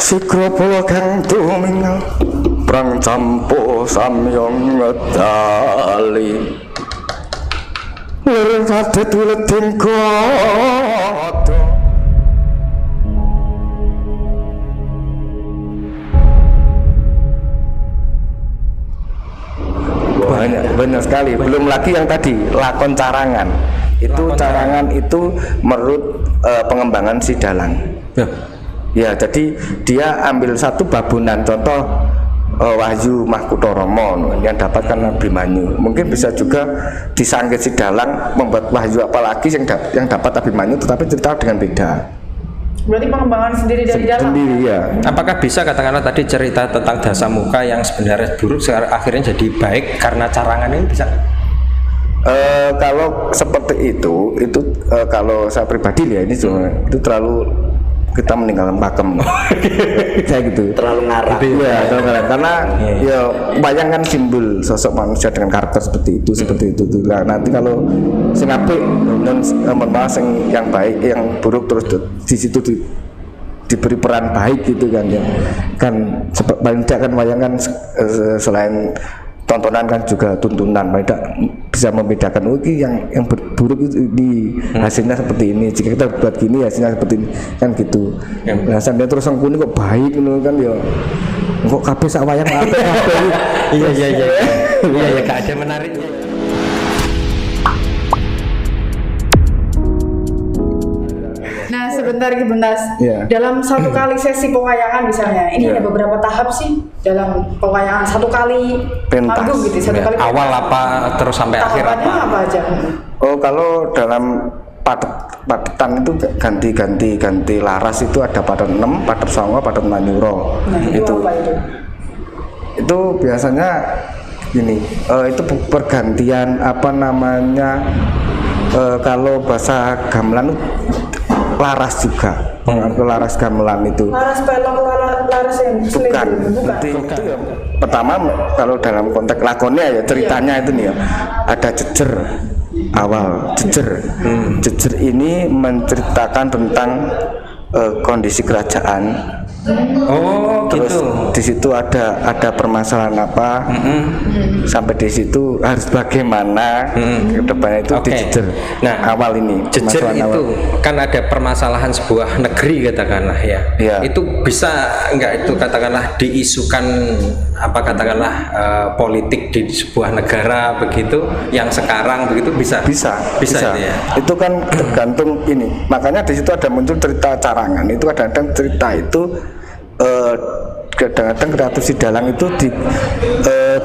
Sikropolo kang tumingal prang campo samyong ngedali lir kadet wileding kodo banyak sekali. Belum lagi yang tadi lakon carangan. Itu carangan itu menurut pengembangan si dalang. Ya, jadi dia ambil satu babunan, contoh Wahyu Mahkutoromo yang dapatkan Abimanyu. Mungkin bisa juga disangkit si dalang membuat Wahyu apalagi yang dapat Abimanyu, tetapi cerita dengan beda. Berarti pengembangan sendiri dari dalang. Sendiri ya. Apakah bisa katakanlah tadi cerita tentang Dasamuka yang sebenarnya buruk akhirnya jadi baik karena carangan ini bisa? Kalau seperti itu kalau saya pribadi ya ini itu terlalu kita meninggalkan pakem. Saya gitu. Terlalu ngarang. Iya, terlalu ngarang. Karena ya bayangkan simbol sosok manusia dengan karakter seperti itu. Nah, nanti kalau sing apik dan sing yang baik, yang buruk terus di situ diberi peran baik gitu kan ya. Kan paling tidak kan bayangkan selain tontonan kan juga tuntunan, tidak bisa membedakan yang buruk itu di hasilnya seperti ini, jika kita buat gini hasilnya seperti ini kan gitu. Nah sampai terus yang kuning kok baik kan ya kok kabeh sak wayang apik iya gak ada menariknya. Nah sebentar dalam satu kali sesi pewayangan misalnya ini ada beberapa tahap sih dalam pewayangan, satu kali panggung gitu, satu kali awal apa terus sampai akhir apa aja? Oh kalau dalam padetan itu ganti laras itu ada padet 6, padet songo, padet manyuro. Nah, itu biasanya gini, itu pergantian apa namanya, kalau bahasa gamelan laras juga, pengaruh laras gamelan itu. Laras pelok, laras yang bukan. Itu ya, pertama kalau dalam konteks lakonnya ya ceritanya itu nih ya, ada jejer awal, jejer ini menceritakan tentang kondisi kerajaan. Oh, terus gitu. Di situ ada permasalahan apa, sampai di situ harus bagaimana ke depannya itu dijejer. Nah, awal ini jejer itu kan ada permasalahan sebuah negeri katakanlah ya. Itu bisa enggak itu katakanlah diisukan apa katakanlah politik di sebuah negara begitu yang sekarang begitu bisa itu ya. Itu kan tergantung ini. Makanya di situ ada muncul cerita carangan. Itu kadang-kadang cerita itu kadang-kadang kreatif si dalang itu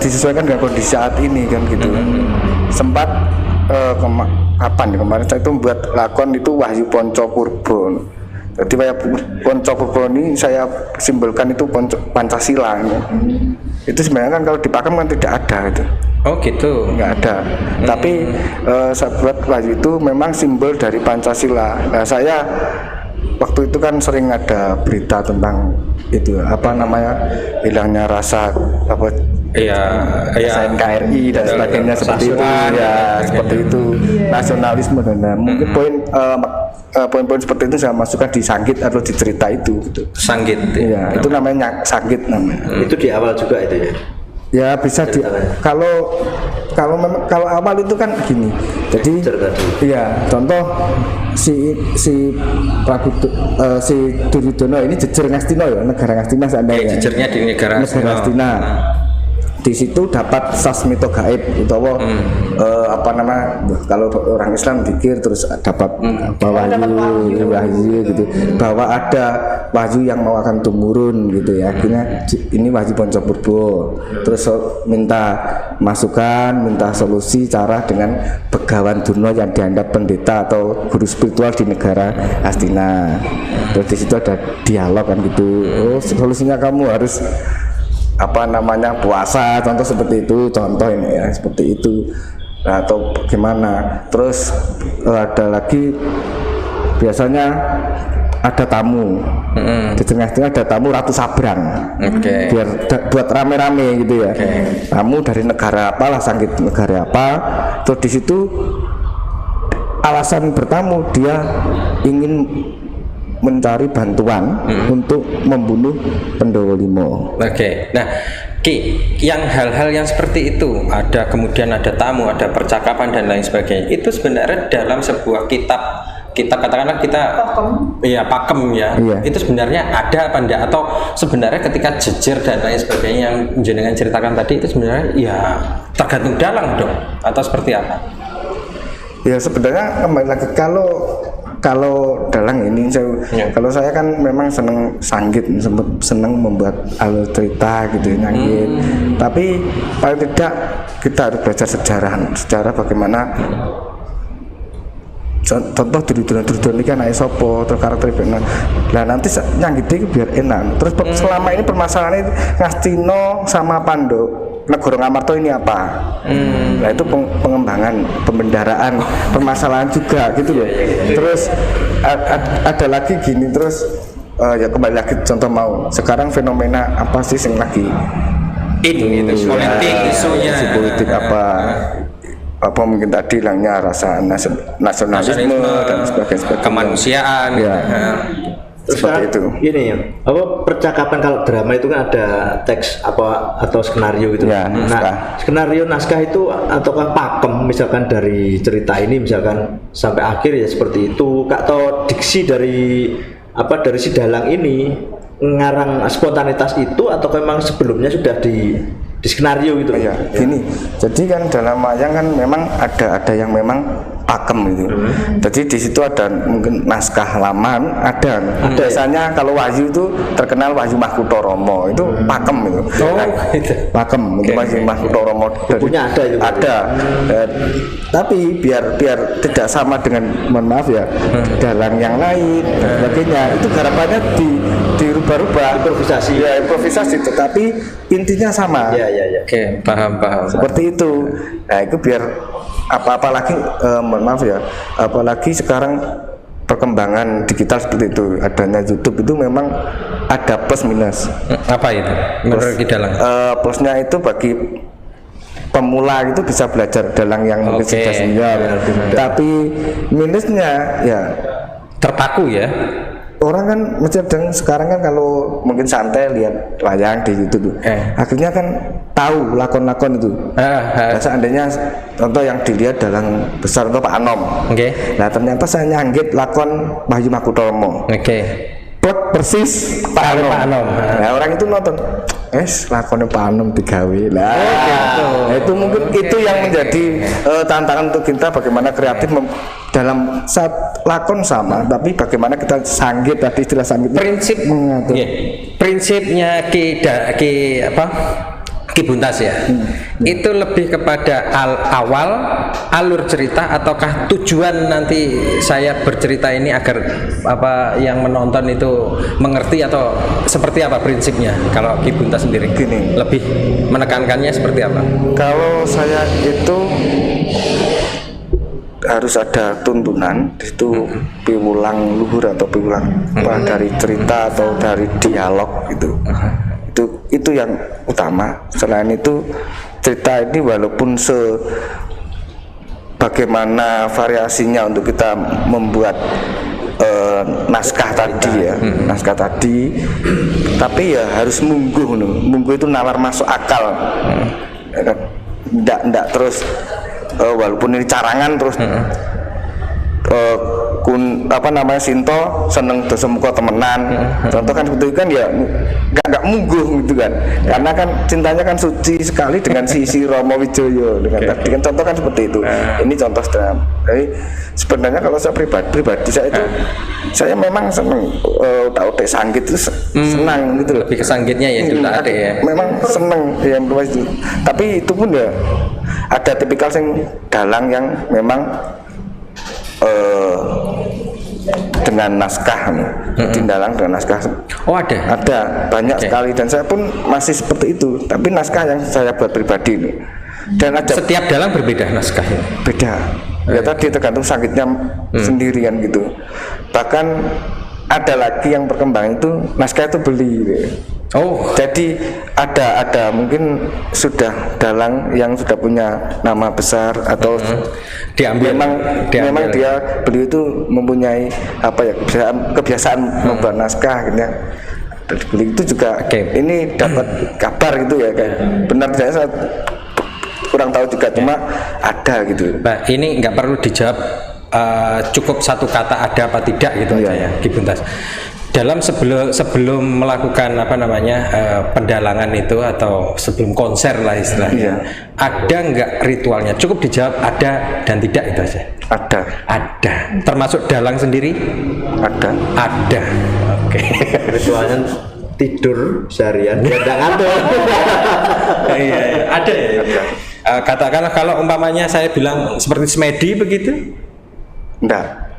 disesuaikan dengan kondisi saat ini kan gitu. Sempat kemarin saya itu membuat lakon itu Wahyu Ponco Purbo. Jadi Ponco Purbo ini saya simbolkan itu Pancasila ya. Itu sebenarnya kan kalau di pakem kan tidak ada gitu. Oh gitu, nggak ada. Tapi saya buat Wahyu itu memang simbol dari Pancasila. Nah saya waktu itu kan sering ada berita tentang itu apa namanya, hilangnya rasa apa NKRI dan sebagainya seperti itu ya, seperti itu nasionalisme dan mungkin poin-poin seperti itu saya masukkan di sanggit atau di cerita itu gitu. Sanggit ya, itu namanya sanggit namanya. Itu di awal juga itu ya. Ya bisa di kalau awal itu kan gini. Jadi ya contoh si Prabu si Duryudono ini jejer Ngastina ya, negara Ngastina seandainya. Jejernya di negara Ngastina. Di situ dapat sasmito gaib utawa apa nama, kalau orang Islam pikir terus dapat wahyu gitu, bahwa ada wahyu yang mau akan tumurun gitu ya. Akhirnya ini Wahyu Ponco Purbo, terus minta masukan, minta solusi cara dengan Begawan Durna yang dianggap pendeta atau guru spiritual di negara Astina. Terus di situ ada dialog kan gitu. Oh, solusinya kamu harus apa namanya puasa, contoh seperti itu, contoh ini ya seperti itu. Nah, atau gimana. Terus ada lagi biasanya ada tamu. Di tengah-tengah ada tamu Ratu Sabrang. Biar buat rame-rame gitu ya. Tamu dari negara apalah, sanggit negara apa. Terus di situ alasan bertamu dia ingin mencari bantuan untuk membunuh Pandhawa Lima. Oke. Nah, Ki, yang hal-hal yang seperti itu, ada kemudian ada tamu, ada percakapan dan lain sebagainya. Itu sebenarnya dalam sebuah kitab, kita katakanlah kita pakem ya. Iya. Itu sebenarnya ada apa enggak, atau sebenarnya ketika jejer dan lain sebagainya yang jenengan ceritakan tadi itu sebenarnya ya tergantung dalang dong, atau seperti apa? Ya sebenarnya kembali lagi, kalau dalang ini kalau saya kan memang seneng sanggit, seneng membuat alur cerita gitu, nyanggit. Tapi paling tidak kita harus belajar sejarah bagaimana contoh duduk-duduk ini kan sopo terus karakter benar. Nah nanti nyanggit itu biar enak. Terus selama ini permasalahan ini Ngastino sama Pandhawa Negoro Ngamarta ini apa? Nah itu pengembangan, pembendaraan, permasalahan juga gitu loh. Terus ada lagi gini, terus ya kembali lagi contoh mau sekarang fenomena apa sih yang lagi itu politik, isunya politik apa mungkin tadi hilangnya rasa nasionalisme dan sebagainya, kemanusiaan ya. Seperti itu. Ini ya, apa percakapan kalau drama itu kan ada teks apa atau skenario gitu. Ya, nah, skenario naskah itu ataukah pakem misalkan dari cerita ini misalkan sampai akhir ya seperti itu, atau diksi dari si dalang ini ngarang spontanitas itu, atau memang sebelumnya sudah di skenario gitu. Ya, gini. Jadi kan dalam wayang kan memang ada yang memang pakem itu. Jadi di situ ada mungkin naskah laman, ada. Biasanya kalau Wahyu itu terkenal Wahyu Mahkutoromo, itu pakem itu. Pakem itu Wahyu Mahkutoromo. Bukunya ada itu. Ada. Tapi biar tidak sama dengan, mohon maaf ya, dalang yang lain dan sebagainya. Itu garapannya dirubah-rubah, improvisasi, tetapi intinya sama. Ya. Oke, paham. Seperti itu. Nah, itu biar apa lagi, mohon maaf ya, apalagi sekarang perkembangan digital seperti itu, adanya YouTube itu memang ada plus minus. Apa itu menurut dalang? Plusnya itu bagi pemula itu bisa belajar dalang yang mungkin sudah senior, tapi minusnya ya terpaku ya. Orang kan sekarang kan kalau mungkin santai lihat wayang di YouTube, akhirnya kan tahu lakon-lakon itu. Nah, seandainya contoh yang dilihat dalang besar itu Pak Anom. Nah ternyata saya nyanggit lakon Wahyu Mahkutoromo. Plek persis Pak Anom. Nah orang itu nonton, lakonnya Pak Anom digawe lah. Nah, itu mungkin itu yang menjadi tantangan untuk kita, bagaimana kreatif dalam saat lakon sama, tapi bagaimana kita sanggit, tadi istilah sanggit prinsipnya Ki Buntas ya. Itu lebih kepada awal alur cerita, ataukah tujuan nanti saya bercerita ini agar yang menonton itu mengerti, atau seperti apa prinsipnya? Kalau Ki Buntas sendiri gini, lebih menekankannya seperti apa? Kalau saya itu harus ada tuntunan di situ, piwulang luhur atau piwulang dari cerita atau dari dialog gitu. Itu yang utama. Selain itu cerita ini walaupun bagaimana variasinya untuk kita membuat naskah tadi, tapi ya harus munggu itu nalar masuk akal. Ndak terus walaupun ini carangan terus Sinto seneng dosemuka temenan, contoh kan seperti itu kan ya nggak mungguh gitu kan, karena kan cintanya kan suci sekali dengan si Romo Wijoyo dengan tadi kan, contoh kan seperti itu. Ini contoh sederhana. Jadi sebenarnya kalau saya pribadi saya itu saya memang seneng tahu sanggit itu senang gitu loh. Lebih ke sanggitnya ya juga ada ya. Memang seneng ya itu. Tapi itu pun ya ada tipikal dalang yang memang dengan naskah, dalang dengan naskah. Ada banyak sekali, dan saya pun masih seperti itu. Tapi naskah yang saya buat pribadi ini. Dan ada setiap dalang berbeda naskahnya. Beda. Ya tadi tergantung sanggitnya sendiri kan gitu. Bahkan ada lagi yang berkembang itu naskah itu beli. Oh, jadi ada mungkin sudah dalang yang sudah punya nama besar atau diambil. Memang beliau itu mempunyai apa ya kebiasaan membuat naskah gitu ya. Beliau itu juga ini dapat kabar gitu ya kayak benar tidak, saya kurang tahu juga, cuma ada gitu. Nah, ini nggak perlu dijawab, cukup satu kata ada apa tidak gitu aja ya, Ki Buntas. Dalam sebelum melakukan pendalangan itu atau sebelum konser lah istilahnya, ada nggak ritualnya? Cukup dijawab ada dan tidak, itu aja. Ada. Termasuk dalang sendiri? Ada. Oke. Ritualnya tidur seharian biar nggak ngantuk. Iya, ada ya. Katakanlah kalau umpamanya saya bilang seperti semedi begitu? Enggak.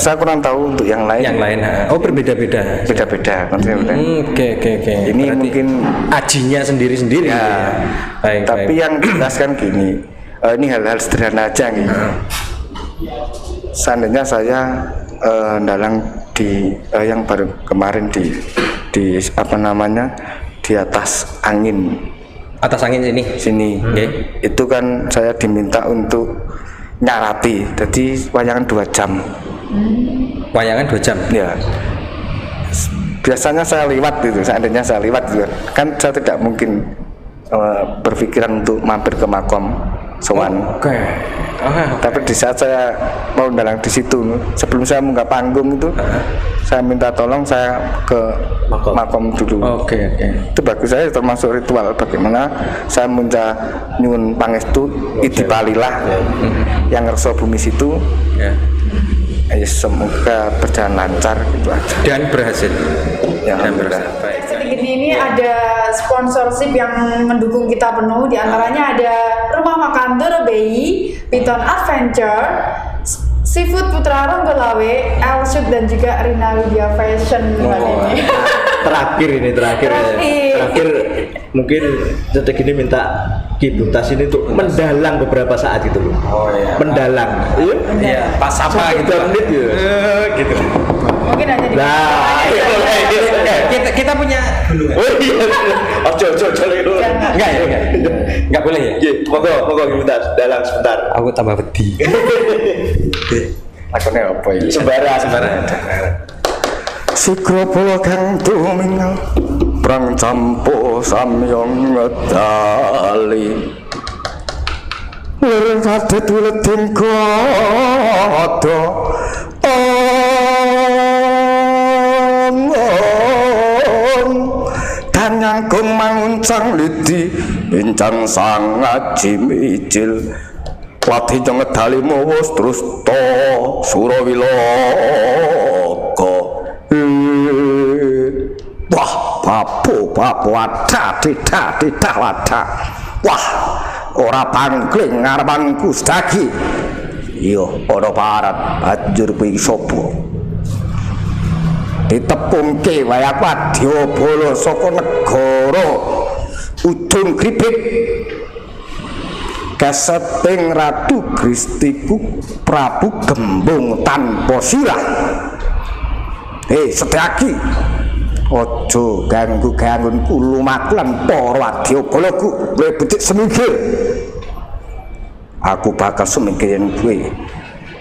Saya kurang tahu untuk yang lain. Oh, berbeda-beda. Beda-beda. Oke. Ini berarti mungkin ajinya sendiri-sendiri. Ya. Tapi yang jelaskan gini, ini hal-hal sederhana aja gitu. Seandainya saya dalang di yang baru kemarin di di atas angin. Atas angin sini. Itu kan saya diminta untuk nyarati, jadi wayangan 2 jam. Wayangan 2 jam? Ya. Biasanya saya lewat gitu, seandainya saya lewat gitu, kan saya tidak mungkin berpikiran untuk mampir ke makom sowan. Oke. Tapi di saat saya mau dalang di situ, sebelum saya munggah panggung itu, saya minta tolong saya ke makom dulu. Oke. Itu bagi saya termasuk ritual bagaimana saya minta nyuwun pangestu idipalilah yang ngerso bumi situ. Semoga berjalan lancar gitu aja. Dan berhasil. Sedikit ini ada sponsorship yang mendukung kita penuh, diantaranya ada Rumah Makan Dorobei, Piton Adventure, Seafood Putra Ronggolawe, Elshoot dan juga Rina Widya Fashion. Terakhir mungkin detik ini minta Ki Buntas ini untuk mendalang beberapa saat gitu loh. Mendalang. Iya, pas apa gitu. Menit ya. Gitu. Mungkin hanya di kita punya Enggak boleh ya? Monggo Ki Buntas, dalang sebentar. Aku tambah wedi. Lakonnya apa ya? Sembarang. Sikropolo kang tumingal prang campo samyong ngedali lir kadet wileding kodo danyangkung manguncang lidi bincang sang ngaji mijil latih jong ngedali mawos terus to Surawilaka. Wah, bapu wadah wah, ora pangkling ngarepan Gustagi. Iya, ana parat banjur kuwi sapa? Ditepungke wayah Wadyabala saka negara Ujung Gripik. Kaseting Ratu Gristiku Prabu Gembung tanpa sirah. Setyaki, ojo ganggu-ganggunku lumaku lan para Wadyabalaku luwih becik semingkir. Aku bakal semingkir yen kowe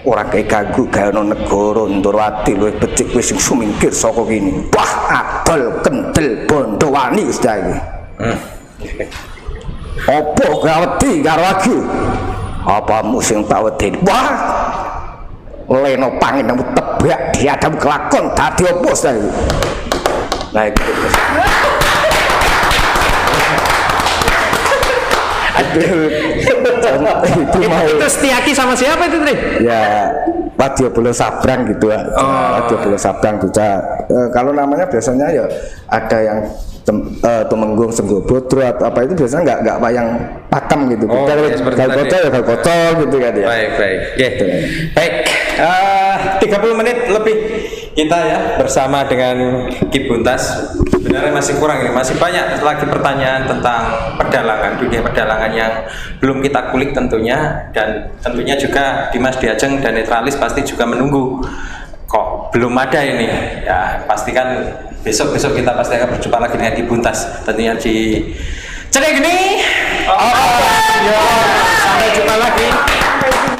ora keganggu gawe negara Ndrawati luwih becik kowe sing sumingkir saka kene. Wah, adol kendel bondo wani wis iki. Apa gawedi karo aku? Apamu sing tak wedi? Wah, leno pangin nemu tebak diadam kelakon dadi opo sae. Nah itu. Itu Setyaki sama siapa itu, Tri? Ya, Wadyabala Sabrang gitu. Wadyabala Sabrang bisa. Kalau namanya biasanya ya ada yang Tumenggung Senggobodro atau apa itu biasanya nggak wayang pakem gitu. Kalau kocok ya kalau kocok gitu kan ya. Baik. 30 menit lebih kita ya bersama dengan Ki Buntas. Sebenarnya masih kurang ini, masih banyak lagi pertanyaan tentang pedalangan, dunia pedalangan yang belum kita kulik tentunya, dan tentunya juga Dimas Diajeng dan Netralis pasti juga menunggu. Kok belum ada ini? Ya pastikan besok kita pasti akan berjumpa lagi dengan Ibu Buntas tentunya di Ceria Geni. Ya, sampai jumpa lagi.